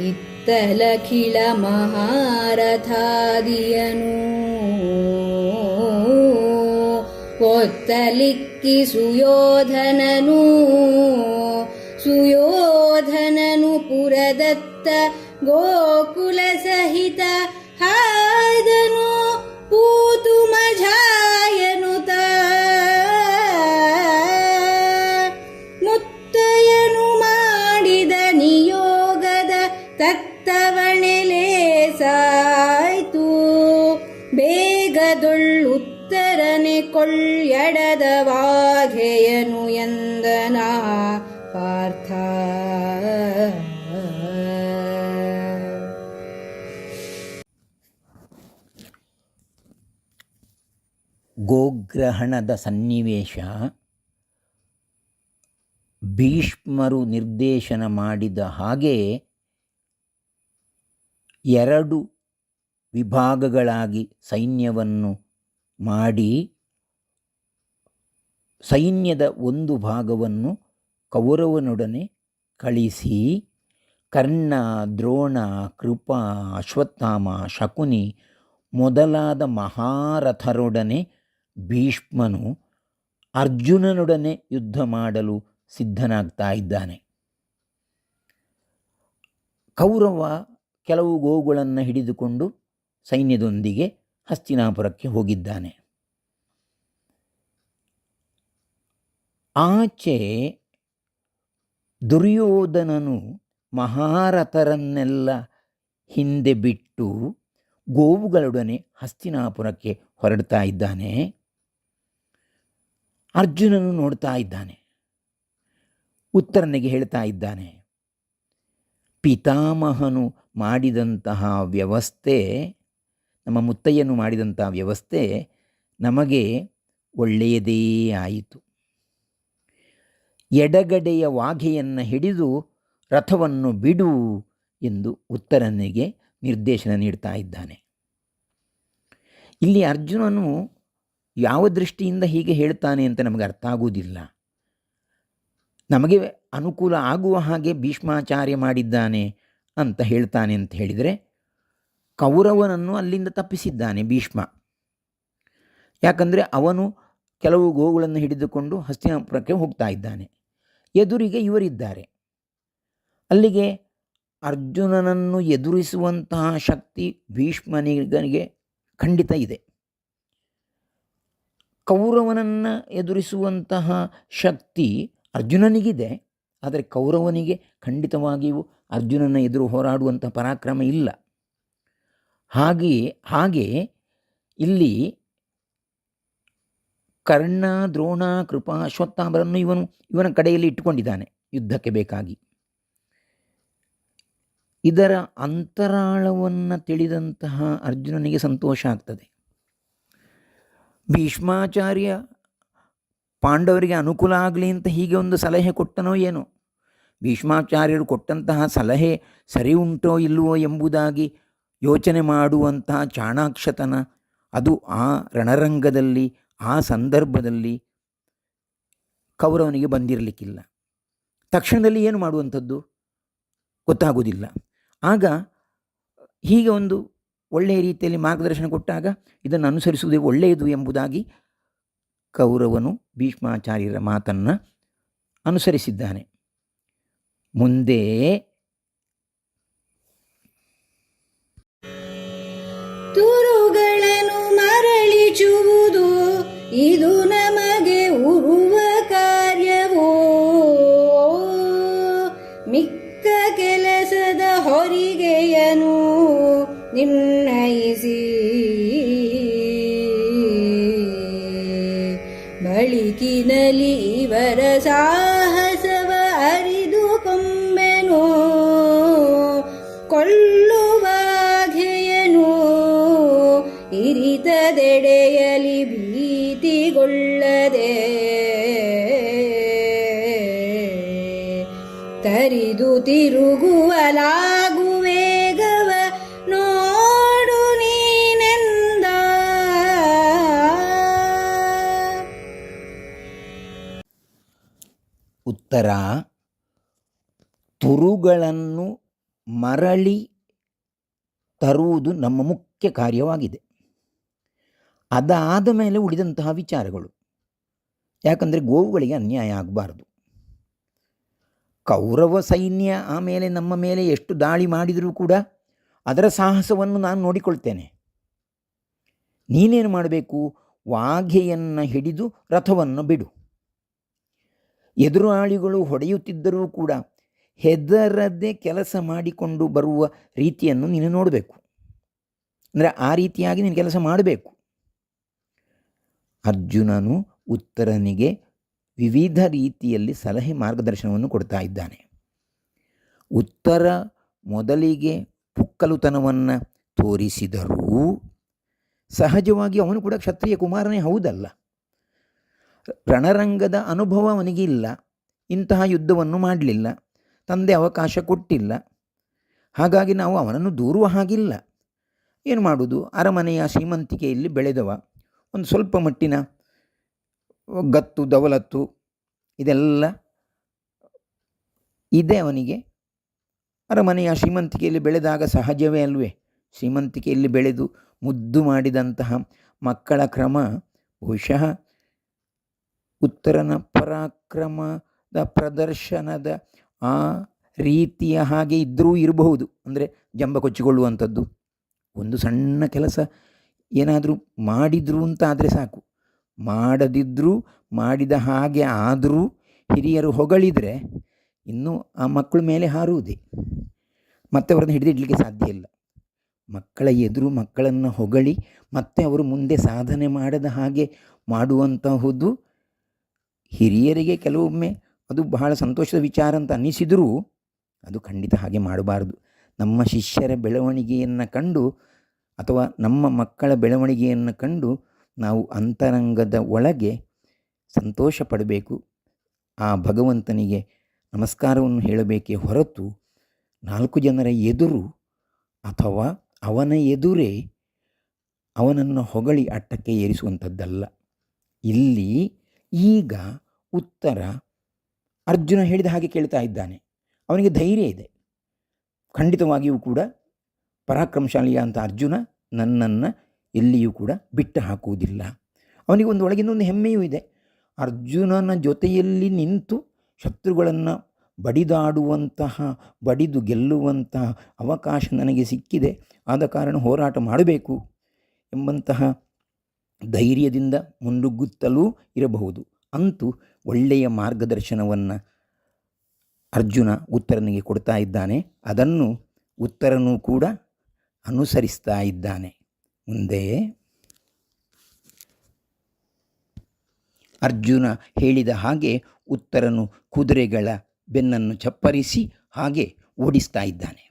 ಇತ್ತಲಖಿಳ ಮಹಾರಥಾದಿಯನು ಕೊತ್ತಲಿಕ್ಕಿ ಸುಯೋಧನನು ಪುರದತ್ತ ಗೋಕುಲ ಸಹಿತ ಹಾದನು ಪೂತು ಮಜಾಯನುತ ಮುತ್ತಯನು ಮಾಡಿದ ನಿಯೋಗದ ತತ್ತವಣೆಲೆ ಸಾಯ್ತು ಬೇಗದೊಳ್ಳುತ್ತರನೆ ಕೊಳ್ಳೆಡದ ವಾಘೆಯನು ಎಂದನ ಪಾರ್ಥ. ಗೋಗ್ರಹಣದ ಸನ್ನಿವೇಶ ಭೀಷ್ಮರು ನಿರ್ದೇಶನ ಮಾಡಿದ ಹಾಗೆ ಎರಡು ವಿಭಾಗಗಳಾಗಿ ಸೈನ್ಯವನ್ನು ಮಾಡಿ ಸೈನ್ಯದ ಒಂದು ಭಾಗವನ್ನು ಕೌರವನೊಡನೆ ಕಳಿಸಿ ಕರ್ಣ, ದ್ರೋಣ, ಕೃಪ, ಅಶ್ವತ್ಥಾಮ, ಶಕುನಿ ಮೊದಲಾದ ಮಹಾರಥರೊಡನೆ ಭೀಷ್ಮನು ಅರ್ಜುನನೊಡನೆ ಯುದ್ಧ ಮಾಡಲು ಸಿದ್ಧನಾಗ್ತಾ ಇದ್ದಾನೆ. ಕೌರವ ಕೆಲವು ಗೋವುಗಳನ್ನು ಹಿಡಿದುಕೊಂಡು ಸೈನ್ಯದೊಂದಿಗೆ ಹಸ್ತಿನಾಪುರಕ್ಕೆ ಹೋಗಿದ್ದಾನೆ. ಆಚೆ ದುರ್ಯೋಧನನು ಮಹಾರಥರನ್ನೆಲ್ಲ ಹಿಂದೆ ಬಿಟ್ಟು ಗೋವುಗಳೊಡನೆ ಹಸ್ತಿನಾಪುರಕ್ಕೆ ಹೊರಡ್ತಾ ಇದ್ದಾನೆ. ಅರ್ಜುನನು ನೋಡ್ತಾ ಇದ್ದಾನೆ. ಉತ್ತರನಿಗೆ ಹೇಳ್ತಾ ಇದ್ದಾನೆ, ಪಿತಾಮಹನು ಮಾಡಿದಂತಹ ವ್ಯವಸ್ಥೆ, ನಮ್ಮ ಮುತ್ತಯ್ಯನು ಮಾಡಿದಂತಹ ವ್ಯವಸ್ಥೆ ನಮಗೆ ಒಳ್ಳೆಯದೇ ಆಯಿತು. ಎಡಗಡೆಯ ವಾಘೆಯನ್ನು ಹಿಡಿದು ರಥವನ್ನು ಬಿಡು ಎಂದು ಉತ್ತರನಿಗೆ ನಿರ್ದೇಶನ ನೀಡ್ತಾ ಇದ್ದಾನೆ. ಇಲ್ಲಿ ಅರ್ಜುನನು ಯಾವ ದೃಷ್ಟಿಯಿಂದ ಹೀಗೆ ಹೇಳ್ತಾನೆ ಅಂತ ನಮಗೆ ಅರ್ಥ ಆಗುವುದಿಲ್ಲ. ನಮಗೆ ಅನುಕೂಲ ಆಗುವ ಹಾಗೆ ಭೀಷ್ಮಾಚಾರ್ಯ ಮಾಡಿದ್ದಾನೆ ಅಂತ ಹೇಳ್ತಾನೆ ಅಂತ ಹೇಳಿದರೆ, ಕೌರವನನ್ನು ಅಲ್ಲಿಂದ ತಪ್ಪಿಸಿದ್ದಾನೆ ಭೀಷ್ಮ. ಯಾಕಂದರೆ ಅವನು ಕೆಲವು ಗೋವುಗಳನ್ನು ಹಿಡಿದುಕೊಂಡು ಹಸ್ತಿನಾಪುರಕ್ಕೆ ಹೋಗ್ತಾ ಇದ್ದಾನೆ. ಎದುರಿಗೆ ಇವರಿದ್ದಾರೆ. ಅಲ್ಲಿಗೆ ಅರ್ಜುನನನ್ನು ಎದುರಿಸುವಂತಹ ಶಕ್ತಿ ಭೀಷ್ಮನಿಗೆ ಖಂಡಿತ ಇದೆ. ಕೌರವನನ್ನು ಎದುರಿಸುವಂತಹ ಶಕ್ತಿ ಅರ್ಜುನನಿಗಿದೆ. ಆದರೆ ಕೌರವನಿಗೆ ಖಂಡಿತವಾಗಿಯೂ ಅರ್ಜುನನ ಎದುರು ಹೋರಾಡುವಂಥ ಪರಾಕ್ರಮ ಇಲ್ಲ. ಹಾಗೆ ಇಲ್ಲಿ ಕರ್ಣ, ದ್ರೋಣ, ಕೃಪ, ಅಶ್ವತ್ಥಾಮರನ್ನು ಇವನ ಕಡೆಯಲ್ಲಿ ಇಟ್ಟುಕೊಂಡಿದ್ದಾನೆ ಯುದ್ಧಕ್ಕೆ ಬೇಕಾಗಿ. ಇದರ ಅಂತರಾಳವನ್ನು ತಿಳಿದಂತಹ ಅರ್ಜುನನಿಗೆ ಸಂತೋಷ ಆಗ್ತದೆ. ಭೀಷ್ಮಾಚಾರ್ಯ ಪಾಂಡವರಿಗೆ ಅನುಕೂಲ ಆಗಲಿ ಅಂತ ಹೀಗೆ ಒಂದು ಸಲಹೆ ಕೊಟ್ಟನೋ ಏನೋ. ಭೀಷ್ಮಾಚಾರ್ಯರು ಕೊಟ್ಟಂತಹ ಸಲಹೆ ಸರಿ ಉಂಟೋ ಇಲ್ಲವೋ ಎಂಬುದಾಗಿ ಯೋಚನೆ ಮಾಡುವಂತಹ ಚಾಣಾಕ್ಷತನ ಅದು ಆ ರಣರಂಗದಲ್ಲಿ, ಆ ಸಂದರ್ಭದಲ್ಲಿ ಕೌರವನಿಗೆ ಬಂದಿರಲಿಕ್ಕಿಲ್ಲ. ತಕ್ಷಣದಲ್ಲಿ ಏನು ಮಾಡುವಂಥದ್ದು ಗೊತ್ತಾಗುವುದಿಲ್ಲ. ಆಗ ಹೀಗೆ ಒಂದು ಒಳ್ಳೆಯ ರೀತಿಯಲ್ಲಿ ಮಾರ್ಗದರ್ಶನ ಕೊಟ್ಟಾಗ ಇದನ್ನು ಅನುಸರಿಸುವುದೇ ಒಳ್ಳೆಯದು ಎಂಬುದಾಗಿ ಕೌರವನು ಭೀಷ್ಮಾಚಾರ್ಯರ ಮಾತನ್ನು ಅನುಸರಿಸಿದ್ದಾನೆ. ಮುಂದೆ ತುರುಗಳನ್ನು ಮರಳಿಸುವುದು ಇದು ನಮಗೆ ಉರುವ ಕಾರ್ಯವೋ, ಮಿಕ್ಕ ಕೆಲಸದ ಹೊರಿಗೆಯನು ನಿರ್ಣಯಿಸಿ ಬಳಿಕಿನಲ್ಲಿ ಇವರ ಸಾಹಸವ ಅರಿದುಕೊಂಬೆನು ಕೊಳ್ಳುವಾಘೆಯನು ಇರಿತದೆಡೆಯಲಿ ಭೀತಿಗೊಳ್ಳದೆ ತರಿದು ತಿರುಗುವಲಾಗುವೇಗವ ನೋಡು ನೀನೆಂದ. ಉತ್ತರ: ತುರುಗಳನ್ನು ಮರಳಿ ತರುವುದು ನಮ್ಮ ಮುಖ್ಯ ಕಾರ್ಯವಾಗಿದೆ. ಅದಾದ ಮೇಲೆ ಉಳಿದಂತಹ ವಿಚಾರಗಳು. ಯಾಕಂದರೆ ಗೋವುಗಳಿಗೆ ಅನ್ಯಾಯ ಆಗಬಾರ್ದು. ಕೌರವ ಸೈನ್ಯ ಆಮೇಲೆ ನಮ್ಮ ಮೇಲೆ ಎಷ್ಟು ದಾಳಿ ಮಾಡಿದರೂ ಕೂಡ ಅದರ ಸಾಹಸವನ್ನು ನಾನು ನೋಡಿಕೊಳ್ತೇನೆ. ನೀನೇನು ಮಾಡಬೇಕು? ವಾಘೆಯನ್ನು ಹಿಡಿದು ರಥವನ್ನು ಬಿಡು. ಎದುರಾಳಿಗಳು ಹೊಡೆಯುತ್ತಿದ್ದರೂ ಕೂಡ ಹೆದರದೆ ಕೆಲಸ ಮಾಡಿಕೊಂಡು ಬರುವ ರೀತಿಯನ್ನು ನೀನು ನೋಡಬೇಕು. ಅಂದರೆ ಆ ರೀತಿಯಾಗಿ ನೀನು ಕೆಲಸ ಮಾಡಬೇಕು. ಅರ್ಜುನನು ಉತ್ತರನಿಗೆ ವಿವಿಧ ರೀತಿಯಲ್ಲಿ ಸಲಹೆ ಮಾರ್ಗದರ್ಶನವನ್ನು ಕೊಡ್ತಾ ಇದ್ದಾನೆ. ಉತ್ತರ ಮೊದಲಿಗೆ ಪುಕ್ಕಲುತನವನ್ನು ತೋರಿಸಿದರೂ ಸಹಜವಾಗಿ ಅವನು ಕೂಡ ಕ್ಷತ್ರಿಯ ಕುಮಾರನೇ ಹೌದಲ್ಲ. ರಣರಂಗದ ಅನುಭವ ಅವನಿಗಿಲ್ಲ. ಇಂತಹ ಯುದ್ಧವನ್ನು ಮಾಡಲಿಲ್ಲ. ತಂದೆ ಅವಕಾಶ ಕೊಟ್ಟಿಲ್ಲ. ಹಾಗಾಗಿ ನಾವು ಅವನನ್ನು ದೂರುವ ಹಾಗಿಲ್ಲ. ಏನು ಮಾಡುವುದು? ಅರಮನೆಯ ಶ್ರೀಮಂತಿಕೆಯಲ್ಲಿ ಬೆಳೆದವ, ಒಂದು ಸ್ವಲ್ಪ ಮಟ್ಟಿನ ಗತ್ತು ದವಲತ್ತು ಇದೆಲ್ಲ ಇದೆ ಅವನಿಗೆ. ಅರಮನೆಯ ಶ್ರೀಮಂತಿಕೆಯಲ್ಲಿ ಬೆಳೆದಾಗ ಸಹಜವೇ ಅಲ್ವೇ? ಶ್ರೀಮಂತಿಕೆಯಲ್ಲಿ ಬೆಳೆದು ಮುದ್ದು ಮಾಡಿದಂತಹ ಮಕ್ಕಳ ಕ್ರಮ ಬಹುಶಃ ಉತ್ತರನ ಪರಾಕ್ರಮದ ಪ್ರದರ್ಶನದ ಆ ರೀತಿಯ ಹಾಗೆ ಇದ್ದರೂ ಇರಬಹುದು. ಅಂದರೆ ಜಂಬ ಕೊಚ್ಚಿಕೊಳ್ಳುವಂಥದ್ದು, ಒಂದು ಸಣ್ಣ ಕೆಲಸ ಏನಾದರೂ ಮಾಡಿದ್ರು ಅಂತ ಆದರೆ ಸಾಕು. ಮಾಡದಿದ್ದರೂ ಮಾಡಿದ ಹಾಗೆ ಆದರೂ ಹಿರಿಯರು ಹೊಗಳಿದರೆ ಇನ್ನೂ ಆ ಮಕ್ಕಳ ಮೇಲೆ ಹಾರುವುದೇ. ಮತ್ತೆ ಅವರನ್ನು ಹಿಡಿದಿಡಲಿಕ್ಕೆ ಸಾಧ್ಯ ಇಲ್ಲ. ಮಕ್ಕಳ ಎದುರು ಮಕ್ಕಳನ್ನು ಹೊಗಳಿ ಮತ್ತೆ ಅವರು ಮುಂದೆ ಸಾಧನೆ ಮಾಡದ ಹಾಗೆ ಮಾಡುವಂತಹುದು ಹಿರಿಯರಿಗೆ ಕೆಲವೊಮ್ಮೆ ಅದು ಬಹಳ ಸಂತೋಷದ ವಿಚಾರ ಅಂತ ಅನ್ನಿಸಿದರೂ ಅದು ಖಂಡಿತ ಹಾಗೆ ಮಾಡಬಾರ್ದು. ನಮ್ಮ ಶಿಷ್ಯರ ಬೆಳವಣಿಗೆಯನ್ನು ಕಂಡು ಅಥವಾ ನಮ್ಮ ಮಕ್ಕಳ ಬೆಳವಣಿಗೆಯನ್ನು ಕಂಡು ನಾವು ಅಂತರಂಗದ ಒಳಗೆ ಸಂತೋಷ ಪಡಬೇಕು. ಆ ಭಗವಂತನಿಗೆ ನಮಸ್ಕಾರವನ್ನು ಹೇಳಬೇಕೇ ಹೊರತು 4 ಜನರ ಎದುರು ಅಥವಾ ಅವನ ಎದುರೇ ಅವನನ್ನು ಹೊಗಳಿ ಅಟ್ಟಕ್ಕೆ ಏರಿಸುವಂಥದ್ದಲ್ಲ. ಇಲ್ಲಿ ಈಗ ಉತ್ತರ ಅರ್ಜುನ ಹೇಳಿದ ಹಾಗೆ ಕೇಳ್ತಾ ಇದ್ದಾನೆ. ಅವನಿಗೆ ಧೈರ್ಯ ಇದೆ. ಖಂಡಿತವಾಗಿಯೂ ಕೂಡ ಪರಾಕ್ರಮಶಾಲಿಯ ಅಂತ ಅರ್ಜುನ ನನ್ನನ್ನು ಎಲ್ಲಿಯೂ ಕೂಡ ಬಿಟ್ಟು ಹಾಕುವುದಿಲ್ಲ. ಅವನಿಗೆ ಒಂದು ಒಳಗಿನ ಒಂದು ಹೆಮ್ಮೆಯೂ ಇದೆ. ಅರ್ಜುನನ ಜೊತೆಯಲ್ಲಿ ನಿಂತು ಶತ್ರುಗಳನ್ನು ಬಡಿದಾಡುವಂತಹ, ಬಡಿದು ಗೆಲ್ಲುವಂತಹ ಅವಕಾಶ ನನಗೆ ಸಿಕ್ಕಿದೆ, ಆದ ಕಾರಣ ಹೋರಾಟ ಮಾಡಬೇಕು ಎಂಬಂತಹ ಧೈರ್ಯದಿಂದ ಮುನ್ನುಗ್ಗುತ್ತಲೂ ಇರಬಹುದು. ಅಂತೂ ಒಳ್ಳೆಯ ಮಾರ್ಗದರ್ಶನವನ್ನು ಅರ್ಜುನ ಉತ್ತರನಿಗೆ ಕೊಡ್ತಾ ಇದ್ದಾನೆ. ಅದನ್ನು ಉತ್ತರನೂ ಕೂಡ ಅನುಸರಿಸ್ತಾ ಇದ್ದಾನೆ. ಮುಂದೆ ಅರ್ಜುನ ಹೇಳಿದ ಹಾಗೆ ಉತ್ತರನು ಕುದುರೆಗಳ ಬೆನ್ನನ್ನು ಚಪ್ಪರಿಸಿ ಹಾಗೆ ಓಡಿಸ್ತಾ ಇದ್ದಾನೆ.